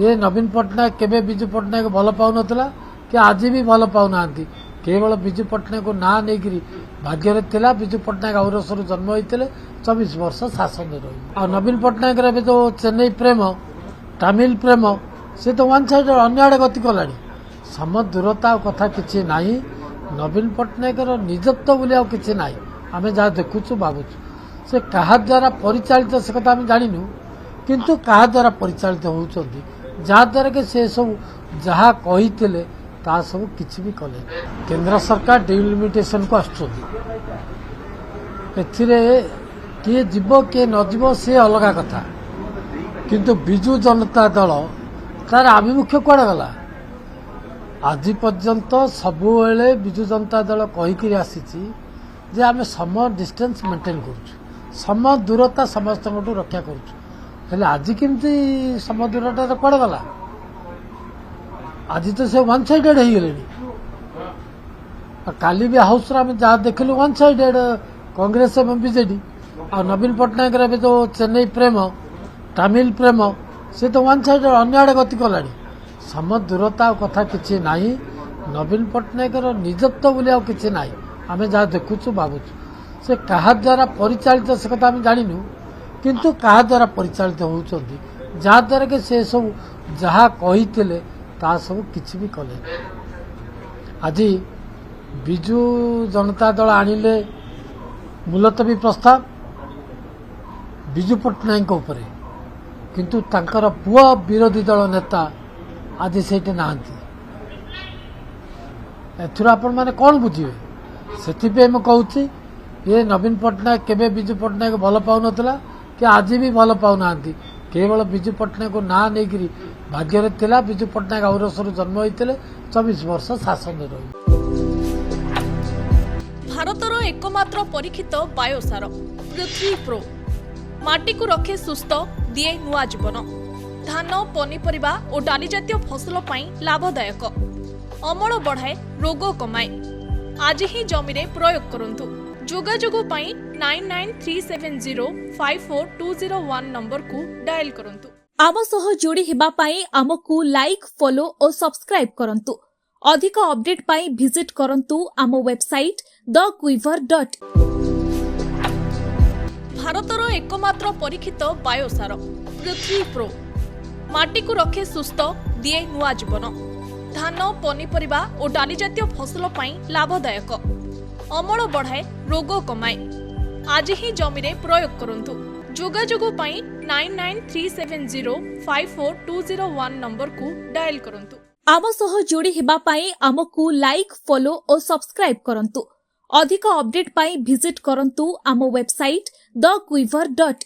ये नवीन पट्टनायक केबे विजु पट्टनायक भल पाउन कि आज भी भल पाऊना केवल विजु पट्टनायक को ना नहीं भाग्य थिला विजु पट्टनायक औरसर जन्म होते 24 वर्ष शासन रही नवीन पट्टनायक जो चेन्नई प्रेम तमिल प्रेम से तो वन साइड अन्य आड़े गति कला सम दूरता कथा किसी ना नवीन पट्टनायक निजत्व बोली किसी ना आम जहाँ देखुचु भावुचु से क्या द्वारा परिचालित से कथा आम जानू किंतु क्या द्वारा परिचालित होती जहाद्वारा कि से सब जहाँ कही ता सब किसी भी कले केंद्र सरकार डिलिमिटेशन को किए जीव किए न जीव सी अलग कथा किंतु बिजु जनता दल तार आभिमुख्य कड़े गला आज पर्यंत सबुले बिजु जनता दल कहीकि आसी जे आम सम डिस्टेंस मेंटेन करुँ सम दूरता समस्त रक्षा करुँ आज केमती सम दूरता कड़े गला आज तो से वन साइडेड हो गले काली भी हाउस आम जहाँ देखिलु वन साइडेड कांग्रेस एवं बीजेडी आ नवीन पट्टनायक जो चेन्नई प्रेम तमिल प्रेम से तो वन साइड अन्य आड़े गति कला सम दूरता कथा किसी ना नवीन पट्टनायक निजत्व बोली किसी ना आम जहाँ देखुचु भावुचु से क्या द्वारा परिचालित से कथा आम जानू किंतु क्या द्वारा परिचालित होती जहाद्वारा कि से सब जहाँ कही ता सब किसी भी कले आज बिजु जनता दल आनिले मुलतवी प्रस्ताव बिजु पट्टनायक उपरे किंतु तांकर पुआ विरोधी दल नेता आज से नहांती एथुर आपण माने कौन बुझे से कहूँ ये नवीन पट्टनायक केबे बिजु पट्टनायक भल पाउन कि आज भी भल पाऊना केवल विजु पट्टनायक को ना नहीं भाग्य थिला विजु पट्टनायक औरसर जन्म होते 24 वर्ष शासन रही भारतर एकमात्र परीक्षित बायोसार पृथ्वी प्रो माटी को रखे सुस्थ दिए नुआ जीवन धान पनीपरिबा और डाली जातीय फसल पाई लाभदायक अमल बढ़ाए रोग कमाए आज ही जमी रे प्रयोग करंतु जोगाजोग पाई 9937054201 नंबर को डायल करंतु आम सह जोड़ी हेबा पाई आमकु लाइक फॉलो और सब्सक्राइब करंतु अधिक अपडेट पाई विजिट करंतु आम वेबसाइट thequiver.in भारतर एकमात्र परीक्षित बायोसार पृथ्वी प्रो माटी को रखे सुस्थ दिए नुआ जीवन धान पनीपरिबा और डाली जातीय फसल पाई लाभदायक अमल बढ़ाए रोग कमाए आज ही जमी रे प्रयोग करंतु जोगाजोग पाई 9937054201 नंबर को डायल करंतु आम सह जोड़ी हेबा पाई आमकु लाइक फॉलो और सब्सक्राइब करंतु अधिक अपडेट पाई विजिट करंतु आम वेबसाइट thequiver.in